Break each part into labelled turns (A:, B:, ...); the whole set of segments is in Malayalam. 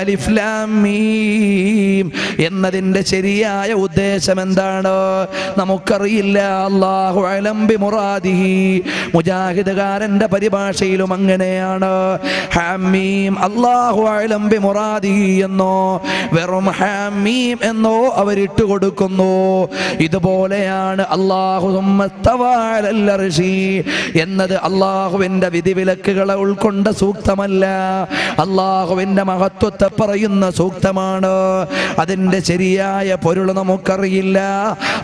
A: അലിഫ് ലാം മീം എന്നതിന്റെ ശരിയായ ഉദ്ദേശം എന്താണ് നമുക്കറിയില്ല. അല്ലാഹു അലം ബി മുറാദിഹി. മുജാഹിദുകാരന്റെ പരിഭാഷയിലും അങ്ങനെയാണ്. ഹാമീം അല്ലാഹു അലം ബി മുറാദിഹി എന്നോ വെറും ഹാമീം എന്നോ അവരിട്ട് കൊടുക്കുന്നു. ഇതുപോലെയാണ് അല്ലാഹു സുമ്മസ്തവാ അലൽ അർശി എന്നത് അല്ലാഹുവിന്റെ വിധിവിലക്കുകളെ ഉൾക്കൊണ്ട സൂക്തമല്ല, അല്ലാഹുവിന്റെ മഹത്വത്തെ പറയുന്ന സൂക്തമാണ്. അതിന്റെ ശരിയായ പൊരുൾ നമുക്കറിയില്ല.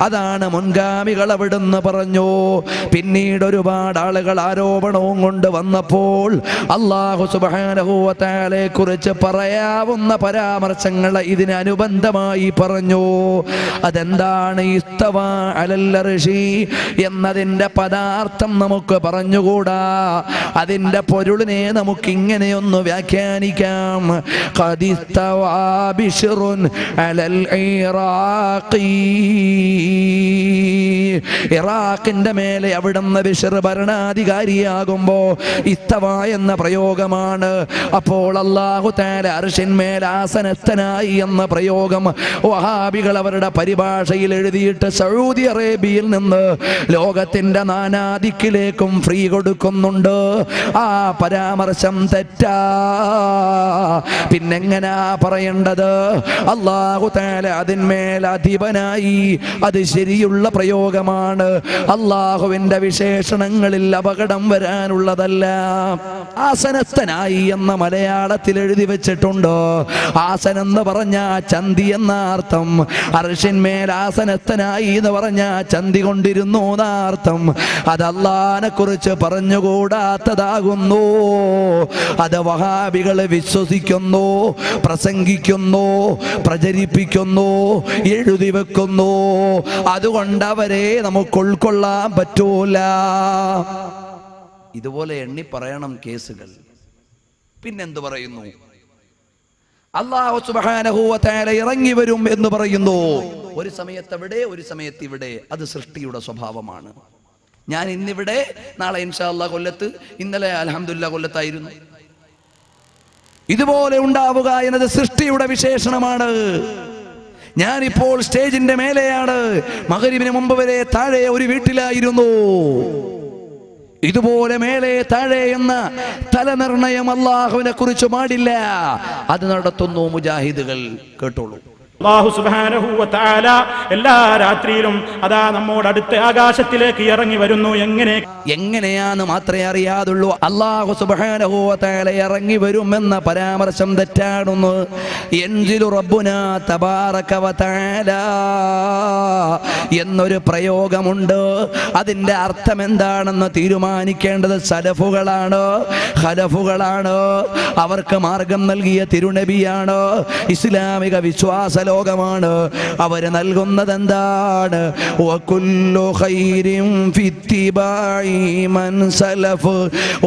A: അതാണ് മുൻഗാമികൾ അവിടുന്ന് പറഞ്ഞു. പിന്നീട് ഒരുപാട് ആളുകൾ ആരോപണവും കൊണ്ട് വന്നപ്പോൾ അല്ലാഹു സുബ്ഹാനഹു വ തആലയെ കുറിച്ച് പറയാവുന്ന പരാമർശങ്ങൾ ഇതിനനുബന്ധമായി പറഞ്ഞു. അതെന്താണ് ഇസ്തവാ അലൽ അർശി എന്നതിന്റെ പദാർത്ഥം നമുക്ക് പറഞ്ഞുകൂടാ. അതിന്റെ പൊരുളിനെ നമുക്ക് ഇങ്ങനെയൊന്ന് വ്യാഖ്യാനിക്കാം. ഖദിസ്തവാ ബിശ്റുൻ അലൽ ഇറാഖി. ഇറാഖിന്റെ മേലെ അവിടുന്ന് ബിശ്ർ ഭരണാധികാരിയാകുമ്പോ ഇസ്തവ എന്ന പ്രയോഗമാണ്. അപ്പോൾ അല്ലാഹു തആല അർശിന്മേൽ ആസനസ്ഥനായി എന്ന പ്രയോഗം വഹാബികൾ അവരുടെ പരിഭാഷയിൽ എഴുതിയിട്ട് സൗദി അറേബ്യയിൽ നിന്ന് ലോകത്തിന്റെ നാനാദിക്കിലേക്കും ഫ്രീ കൊടുക്കുന്നുണ്ട്. ആ പരാമർശം തെറ്റാ. പിന്നെങ്ങനാ പറയേണ്ടത്? അല്ലാഹു തആല അതിന്മേൽ അധിപനായി, അത് ശരിയുള്ള പ്രയോഗമാണ്. അല്ലാഹുവിന്റെ വിശേഷണങ്ങളിൽ അപകടം വരാനുള്ളതല്ല. ആസനസ്ഥനായി എന്ന മലയാളത്തിൽ എഴുതി വെച്ചിട്ടുണ്ട്. ആസനം എന്ന് പറഞ്ഞ ചന്തി എന്ന അർത്ഥം, അർശിന്മേൽ ആസനസ്ഥനായി എന്ന് പറഞ്ഞ ചന്തി കൊണ്ടിരുന്നു എന്നർത്ഥം. അത് അല്ലാഹുവിനെ കുറിച്ച് പറഞ്ഞുകൂടാത്തതാകുന്നു. അത് വഹാബികൾ വിശ്വസിക്കുന്നു, പ്രസംഗിക്കുന്നു, പ്രചരിപ്പിക്കുന്നു, എഴുതി വെക്കുന്നു. അതുകൊണ്ട് അവരെ നമുക്ക് ഉൾക്കൊള്ളാൻ പറ്റൂല. ഇതുപോലെ എണ്ണി പറയണം കേസുകൾ. പിന്നെന്ത് പറയുന്നു? അല്ലാഹു സുബ്ഹാനഹു വ തആല ഇറങ്ങി വരും എന്ന് പറയുന്നു. ഒരു സമയത്ത് അവിടെ, ഒരു സമയത്ത് ഇവിടെ. അത് സൃഷ്ടിയുടെ സ്വഭാവമാണ്. ഞാൻ ഇന്നിവിടെ, നാളെ ഇൻഷാ അല്ലാഹ് കൊല്ലത്ത്, ഇന്നലെ അൽഹംദുലില്ലാഹ് കൊല്ലത്തായിരുന്നു. ഇതുപോലെ ഉണ്ടാവുക എന്നത് സൃഷ്ടിയുടെ വിശേഷണമാണ്. ഞാനിപ്പോൾ സ്റ്റേജിന്റെ മേലെയാണ്. മഗ്‌രിബിന് മുമ്പ് വരെ താഴെ ഒരു വീട്ടിലായിരുന്നു. ഇതുപോലെ മേലെ താഴെ എന്ന തലനിർണയം അല്ലാഹുവിനെ കുറിച്ച് പാടില്ല. അത് നടത്തുന്നു മുജാഹിദുകൾ. കേട്ടോളൂ.
B: അല്ലാഹു സുബ്ഹാനഹു വ തആല എല്ലാ രാത്രിയിലും അതാ നമ്മോട് അടുത്ത ആകാശത്തിലേക്ക് ഇറങ്ങി വരുന്നു. എങ്ങനെയാന്ന്
A: മാത്രമേ അറിയാതുള്ളൂ. അല്ലാഹു സുബ്ഹാനഹു വ തആല ഇറങ്ങി വരുമെന്ന പരാമർശം തെറ്റാണെന്ന്. യൻസിലു റബ്ബുനാ തബാറക വ തആല എന്നൊരു പ്രയോഗമുണ്ട്. അതിന്റെ അർത്ഥം എന്താണെന്ന് തീരുമാനിക്കേണ്ടത് സലഫുകളാണ്, ഖലഫുകളാണ്. അവർക്ക് മാർഗം നൽകിയ തിരുനബിയാണ്. ഇസ്ലാമിക വിശ്വാസ ലോകമാണ്. അവര് നൽകുന്നത് എന്താണ്? വകുല്ലു ഖൈരിൻ ഫിത്തിബാഇ മൻ സലഫ്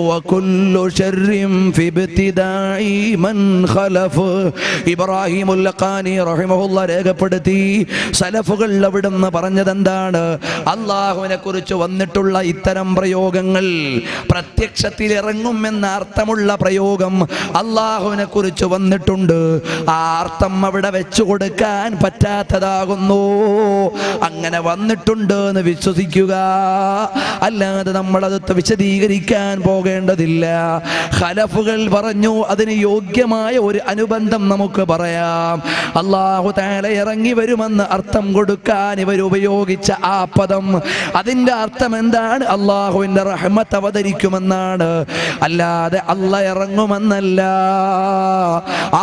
A: വകുല്ലു ശർരിൻ ഫിബ്തിദാഇ മൻ ഖലഫ്. ഇബ്രാഹിമുൽ ലഖാനി റഹിമഹുല്ലാഹ് രേഖപ്പെടുത്തി. സലഫുകൾ അവിടുന്ന് പറഞ്ഞത് എന്താണ്? അല്ലാഹുവിനെ കുറിച്ച് വന്നിട്ടുള്ള ഇത്തരം പ്രയോഗങ്ങൾ, പ്രത്യക്ഷത്തിൽ ഇറങ്ങുമെന്ന അർത്ഥമുള്ള പ്രയോഗം അല്ലാഹുവിനെ കുറിച്ച് വന്നിട്ടുണ്ട്. ആ അർത്ഥം അവിടെ വെച്ചു കൊടുക്കാൻ പറ്റാത്തതാകുന്നു. അങ്ങനെ വന്നിട്ടുണ്ട് എന്ന് വിശ്വസിക്കുക, അല്ലാതെ നമ്മളത് വിശദീകരിക്കാൻ പോകേണ്ടതില്ല. ഖലഫുകൾ പറഞ്ഞു അതിന് യോഗ്യമായ ഒരു അനുബന്ധം നമുക്ക് പറയാം. അല്ലാഹു തആല ഇറങ്ങി വരുമെന്ന് അർത്ഥം കൊടുക്കാൻ ഇവർ ഉപയോഗിച്ച ആ പദം, അതിന്റെ അർത്ഥം എന്താണ്? അല്ലാഹുവിന്റെ റഹ്മത്ത് അവതരിക്കുമെന്നാണ്, അല്ലാതെ അല്ലാഹ് ഇറങ്ങുമെന്നല്ല.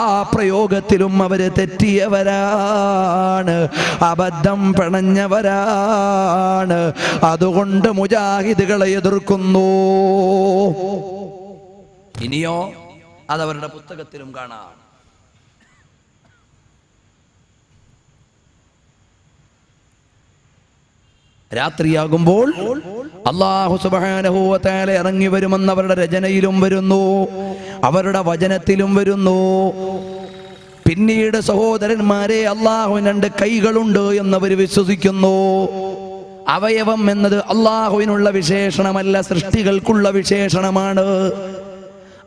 A: ആ പ്രയോഗത്തിലും അവര് തെറ്റിയവരാണ്, അബദ്ധം പിണഞ്ഞവരാണ്. അതുകൊണ്ട് മുജാഹിദുകളെ എതിർക്കുന്നു. ഇനിയോ അതവരുടെ പുസ്തകത്തിലും കാണാം. രാത്രിയാകുമ്പോൾ അല്ലാഹു സുബ്ഹാനഹു വ തആല ഇറങ്ങി വരുമെന്ന് അവരുടെ രചനയിലും വരുന്നു, അവരുടെ വചനത്തിലും വരുന്നു. പിന്നീട് സഹോദരന്മാരെ, അല്ലാഹുവിന് 2 കൈകളുണ്ട് എന്നവർ വിശ്വസിക്കുന്നു. അവയവം എന്നത് അല്ലാഹുവിനുള്ള വിശേഷണമല്ല, സൃഷ്ടികൾക്കുള്ള വിശേഷണമാണ്.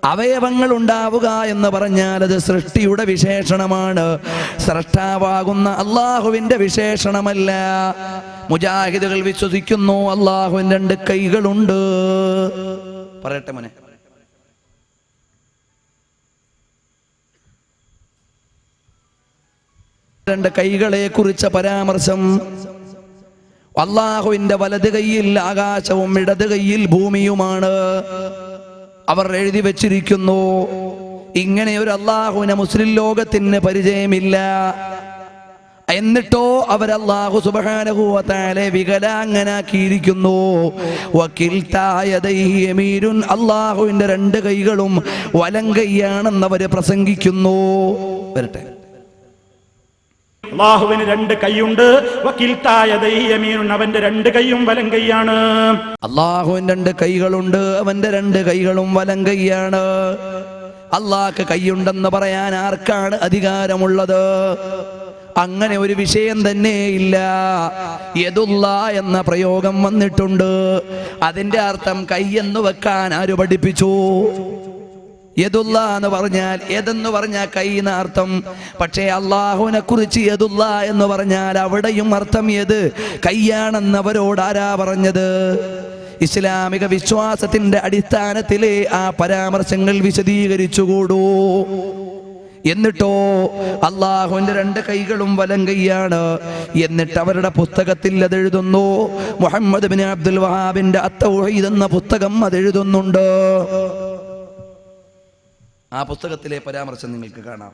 A: അവയവങ്ങൾ ഉണ്ടാവുക എന്ന് പറഞ്ഞാൽ അത് സൃഷ്ടിയുടെ വിശേഷണമാണ്, സ്രഷ്ടാവാകുന്ന അള്ളാഹുവിന്റെ വിശേഷണമല്ല. മുജാഹിദുകൾ വിശ്വസിക്കുന്നു അള്ളാഹുവിന് 2 കൈകളുണ്ട്. പറയട്ടെ മോനെ, രണ്ട് കൈകളെ കുറിച്ച പരാമർശം. അള്ളാഹുവിന്റെ വലത് കൈയിൽ ആകാശവും ഇടത് കൈയിൽ ഭൂമിയുമാണ്. അവർ എഴുതി വെച്ചിരിക്കുന്നു. ഇങ്ങനെ ഒരു അള്ളാഹുവിനെ മുസ്ലിം ലോകത്തിന് പരിചയമില്ല. എന്നിട്ടോ അവർ അല്ലാഹു സുബ്ഹാനഹു വ തആല വികലാംഗനാക്കിയിരിക്കുന്നു. അള്ളാഹുവിന്റെ 2 കൈകളും വലം കൈയാണെന്ന് അവർ പ്രസംഗിക്കുന്നു. വരട്ടെ,
B: അല്ലാഹുവിന് 2 കൈയുണ്ട്. അവന്റെ 2 കൈയും വലം കൈയാണ്.
A: അള്ളാഹുവിന് 2 കൈകളുണ്ട്, അവന്റെ 2 കൈകളും വലം കൈയാണ്. അള്ളാഹ്ക്ക് കൈയുണ്ടെന്ന് പറയാൻ ആർക്കാണ് അധികാരമുള്ളത്? അങ്ങനെ ഒരു വിഷയം തന്നെ ഇല്ല. യദുല്ല എന്ന പ്രയോഗം വന്നിട്ടുണ്ട്. അതിന്റെ അർത്ഥം കൈ എന്ന് വെക്കാൻ ആര് പഠിപ്പിച്ചു? യദുല്ല എന്ന് പറഞ്ഞാൽ യദെന്ന് പറഞ്ഞാൽ കൈ എന്ന അർത്ഥം. പക്ഷേ അള്ളാഹുവിനെ കുറിച്ച് യദുല്ല എന്ന് പറഞ്ഞാൽ അവിടെയും അർത്ഥം യത് കൈയാണെന്നവരോട് ആരാ പറഞ്ഞത്? ഇസ്ലാമിക വിശ്വാസത്തിന്റെ അടിസ്ഥാനത്തിലെ ആ പരാമർശങ്ങൾ വിശദീകരിച്ചുകൂടൂ. എന്നിട്ടോ അള്ളാഹുവിന്റെ 2 കൈകളും വലം കൈയാണ്. എന്നിട്ട് അവരുടെ പുസ്തകത്തിൽ അതെഴുതുന്നു. മുഹമ്മദ് ബിൻ അബ്ദുൽ വഹാബിന്റെ അത്തൗഹീദ് എന്ന പുസ്തകം അതെഴുതുന്നുണ്ട്. ആ പുസ്തകത്തിലെ പരാമർശം നിങ്ങൾക്ക് കാണാം.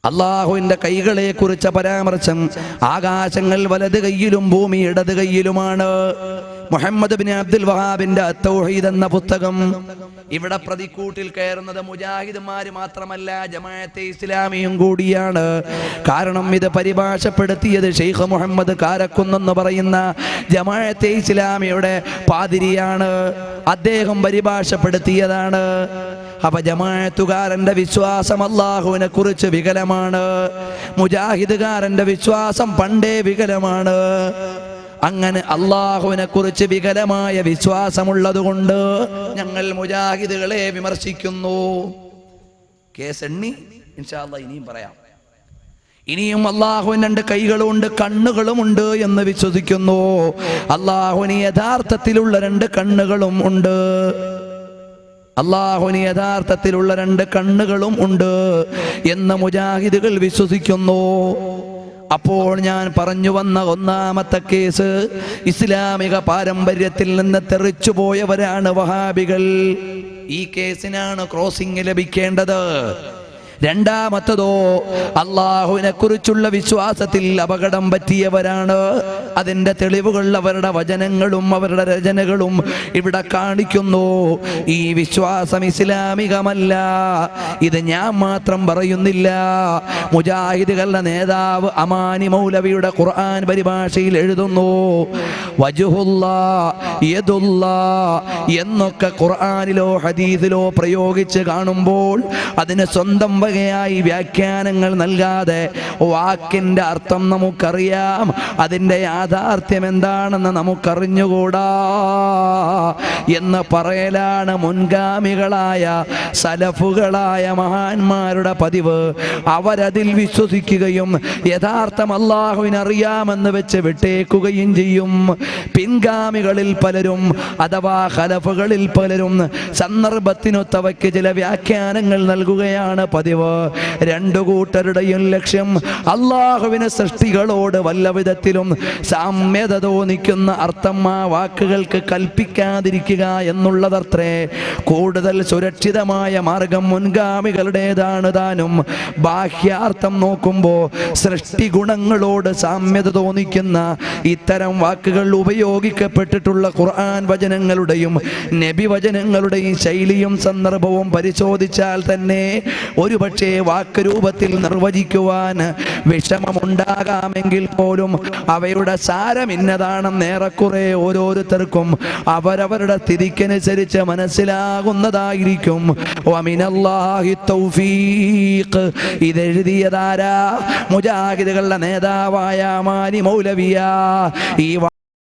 A: അള്ളാഹുവിന്റെ കൈകളെ കുറിച്ച പരാമർശം ആകാശങ്ങൾ വലത് കൈയിലും ഭൂമി ഇടത് കൈയിലുമാണ്. മുഹമ്മദ് ബിൻ അബ്ദുൽ വഹാബിന്റെ അത്തൗഹീദ് എന്ന പുസ്തകം. ഇവിടെ പ്രതിക്കൂട്ടിൽ കയറുന്നത് മുജാഹിദുമാര് മാത്രമല്ല, ജമാഅത്തെ ഇസ്ലാമിയും കൂടിയാണ്. കാരണം ഇത് പരിഭാഷപ്പെടുത്തിയത് ഷെയ്ഖ് മുഹമ്മദ് കാരക്കുന്നെന്ന് പറയുന്ന ജമാഅത്തെ ഇസ്ലാമിയുടെ പാതിരിയാണ്. അദ്ദേഹം പരിഭാഷപ്പെടുത്തിയതാണ്. അപ്പൊ ജമാഅത്തുകാരന്റെ വിശ്വാസം അല്ലാഹുവിനെ കുറിച്ച് വികലമാണ്. മുജാഹിദുകാരന്റെ വിശ്വാസം പണ്ടേ വികലമാണ്. അങ്ങനെ അള്ളാഹുവിനെ കുറിച്ച് വികലമായ വിശ്വാസമുള്ളത് കൊണ്ട് ഞങ്ങൾ മുജാഹിദുകളെ വിമർശിക്കുന്നു. കേസ് എണ്ണി ഇൻഷാ അല്ലാഹ് ഇനിയും പറയാം. ഇനിയും അള്ളാഹുവിന് 2 കൈകളുമുണ്ട്, കണ്ണുകളുമുണ്ട് എന്ന് വിശ്വസിക്കുന്നു. അള്ളാഹുവിന് യഥാർത്ഥത്തിലുള്ള 2 കണ്ണുകളും ഉണ്ട്. അള്ളാഹുവിന് യഥാർത്ഥത്തിലുള്ള 2 കണ്ണുകളും ഉണ്ട് എന്ന് മുജാഹിദുകൾ വിശ്വസിക്കുന്നു. അപ്പോൾ ഞാൻ പറഞ്ഞു വന്ന ഒന്നാമത്തെ കേസ്, ഇസ്ലാമിക പാരമ്പര്യത്തിൽ നിന്ന് തെറിച്ചു പോയവരാണ് വഹാബികൾ. ഈ കേസിനാണ് ക്രോസിംഗ് ലഭിക്കേണ്ടത്. രണ്ടാമത്തതോ അള്ളാഹുവിനെ കുറിച്ചുള്ള വിശ്വാസത്തിൽ അപകടം പറ്റിയവരാണ്. അതിന്റെ തെളിവുകൾ അവരുടെ വചനങ്ങളും അവരുടെ രചനകളും ഇവിടെ കാണിക്കുന്നു. ഈ വിശ്വാസം ഇസ്ലാമികമല്ല. ഇത് ഞാൻ മാത്രം പറയുന്നില്ല. മുജാഹിദുകളുടെ നേതാവ് അമാനി മൗലവിയുടെ ഖുർആൻ പരിഭാഷയിൽ എഴുതുന്നു, വജ്ഹുല്ലാ യദുല്ലാ എന്നൊക്കെ ഖുർആനിലോ ഹദീസിലോ പ്രയോഗിച്ച് കാണുമ്പോൾ അതിന് സ്വന്തം വകയായി വ്യാഖ്യാനങ്ങൾ നൽകാതെ വാക്കിന്റെ അർത്ഥം നമുക്കറിയാം, അതിന്റെ യാഥാർത്ഥ്യം എന്താണെന്ന് നമുക്കറിഞ്ഞുകൂടാ എന്ന് പറയലാണ് മുൻഗാമികളായ സലഫുകളായ മഹാന്മാരുടെ പതിവ്. അവരതിൽ വിശ്വസിക്കുകയും യഥാർത്ഥം അല്ലാഹുവിനറിയാമെന്ന് വെച്ച് വിട്ടേക്കുകയും ചെയ്യും. പിൻഗാമികളിൽ പലരും അഥവാ ഖലഫുകളിൽ പലരും സന്ദർഭത്തിനൊത്തവയ്ക്ക് ചില വ്യാഖ്യാനങ്ങൾ നൽകുകയാണ് പതിവ്. 2 കൂട്ടരുടെയും ലക്ഷ്യം അള്ളാഹുവിന് സൃഷ്ടികളോട് വല്ല വിധത്തിലും സാമ്യത തോന്നിക്കുന്ന അർത്ഥം ആ വാക്കുകൾക്ക് കൽപ്പിക്കാതിരിക്കുക എന്നുള്ളതത്രേ. കൂടുതൽ സുരക്ഷിതമായ മാർഗം മുൻഗാമികളുടേതാണ് താനും. ബാഹ്യാർത്ഥം നോക്കുമ്പോൾ സൃഷ്ടി ഗുണങ്ങളോട് സാമ്യത തോന്നിക്കുന്ന ഇത്തരം വാക്കുകൾ ഉപയോഗിക്കപ്പെട്ടിട്ടുള്ള ഖുർആൻ വചനങ്ങളുടെയും നബി വചനങ്ങളുടെയും ശൈലിയും സന്ദർഭവും പരിശോധിച്ചാൽ തന്നെ ഒരുപക്ഷെ വാക്ക് രൂപത്തിൽ നിർവചിക്കുവാൻ വിഷമമുണ്ടാകാമെങ്കിൽ പോലും അവയുടെ സാരം ഇന്നതാണെന്ന് ഏറെക്കുറെ ഓരോരുത്തർക്കും അവരവരുടെ സ്ഥിതിക്കനുസരിച്ച് മനസ്സിലാകുന്നതായിരിക്കും. വമിനല്ലാഹി തൗഫീഖ്. ഇതെഴുതിയതാരാ? മുജാഹിദുകളുടെ നേതാവായ മാനി മൗലവിയ. ഈ